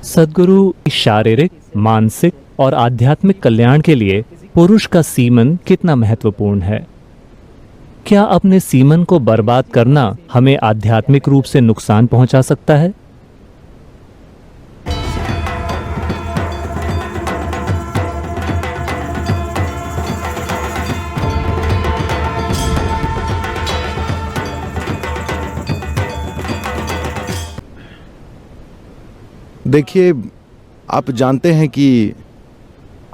सद्गुरु शारीरिक, मानसिक और आध्यात्मिक कल्याण के लिए पुरुष का सीमन कितना महत्वपूर्ण है? क्या अपने सीमन को बर्बाद करना हमें आध्यात्मिक रूप से नुकसान पहुंचा सकता है? देखिए, आप जानते हैं कि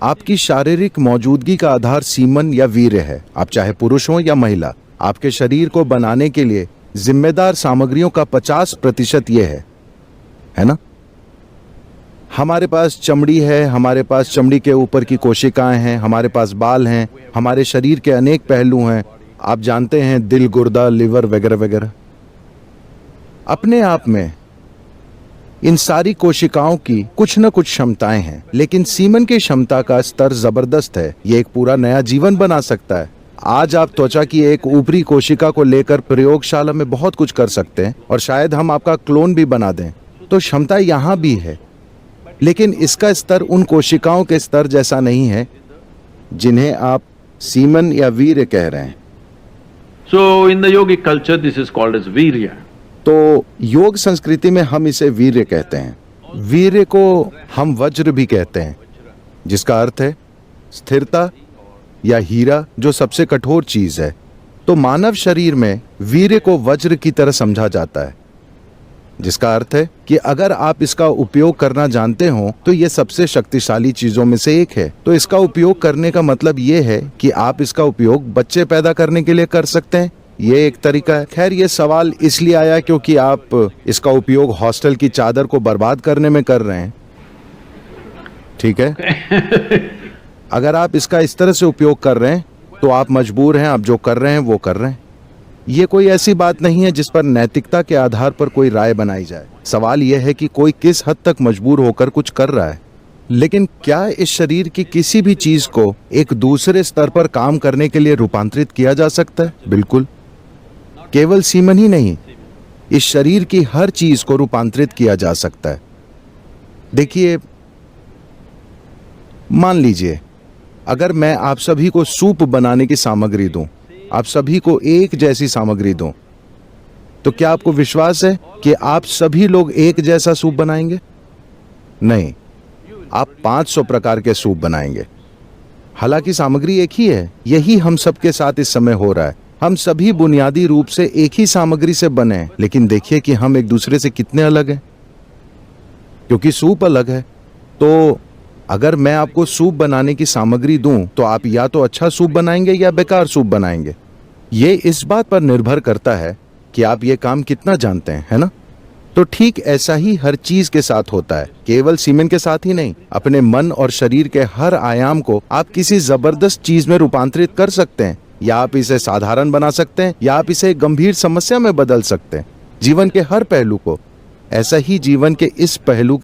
आपकी शारीरिक मौजूदगी का आधार सीमन या वीर्य है। आप चाहे पुरुष हो या महिला, आपके शरीर को बनाने के लिए जिम्मेदार सामग्रियों का 50% ये है ना? हमारे पास चमड़ी है, हमारे पास चमड़ी के ऊपर की कोशिकाएं हैं, हमारे पास बाल हैं, हमारे शरीर के अनेक पहलू हैं। आप जानते हैं, दिल, गुर्दा, लिवर वगैरह वगैरह। अपने आप में इन सारी कोशिकाओं की कुछ न कुछ क्षमताएं हैं, लेकिन सीमन की क्षमता का स्तर जबरदस्त है। ये एक पूरा नया जीवन बना सकता है। आज आप त्वचा की एक ऊपरी कोशिका को लेकर प्रयोगशाला में बहुत कुछ कर सकते हैं और शायद हम आपका क्लोन भी बना दें। तो क्षमता यहाँ भी है, लेकिन इसका स्तर उन कोशिकाओं के स्तर जैसा नहीं है जिन्हें आप सीमन या वीर्य कह रहे हैं। So in the yogic culture this is called as virya. तो योग संस्कृति में हम इसे वीर्य कहते हैं। वीर्य को हम वज्र भी कहते हैं, जिसका अर्थ है स्थिरता या हीरा, जो सबसे कठोर चीज है। तो मानव शरीर में वीर्य को वज्र की तरह समझा जाता है, जिसका अर्थ है कि अगर आप इसका उपयोग करना जानते हो तो ये सबसे शक्तिशाली चीजों में से एक है। तो इसका उपयोग करने का मतलब ये है कि आप इसका उपयोग बच्चे पैदा करने के लिए कर सकते हैं। ये एक तरीका है। खैर, ये सवाल इसलिए आया क्योंकि आप इसका उपयोग हॉस्टल की चादर को बर्बाद करने में कर रहे हैं। ठीक है? अगर आप इसका इस तरह से उपयोग कर रहे हैं तो आप मजबूर हैं, आप जो कर रहे हैं वो कर रहे हैं। ये कोई ऐसी बात नहीं है जिस पर नैतिकता के आधार पर कोई राय बनाई जाए। सवाल यह है कि कोई किस हद तक मजबूर होकर कुछ कर रहा है। लेकिन क्या इस शरीर की किसी भी चीज को एक दूसरे स्तर पर काम करने के लिए रूपांतरित किया जा सकता है? बिल्कुल। केवल सीमन ही नहीं, इस शरीर की हर चीज को रूपांतरित किया जा सकता है। देखिए, मान लीजिए अगर मैं आप सभी को सूप बनाने की सामग्री दूं, आप सभी को एक जैसी सामग्री दूं, तो क्या आपको विश्वास है कि आप सभी लोग एक जैसा सूप बनाएंगे? नहीं, आप 500 प्रकार के सूप बनाएंगे। हालांकि सामग्री एक ही है। यही हम सबके साथ इस समय हो रहा है। हम सभी बुनियादी रूप से एक ही सामग्री से बने हैं, लेकिन देखिए कि हम एक दूसरे से कितने अलग हैं, क्योंकि सूप अलग है। तो अगर मैं आपको सूप बनाने की सामग्री दूं तो आप या तो अच्छा सूप बनाएंगे या बेकार सूप बनाएंगे। ये इस बात पर निर्भर करता है कि आप ये काम कितना जानते हैं, है ना? तो ठीक ऐसा ही हर चीज के साथ होता है, केवल सीमन के साथ ही नहीं। अपने मन और शरीर के हर आयाम को आप किसी जबरदस्त चीज में रूपांतरित कर सकते हैं, या आप इसे साधारण बना सकते हैं, या आप इसे गंभीर समस्या में बदल सकते हैं। जीवन के हर पहलू को। ऐसा ही जीवन के इस पहलू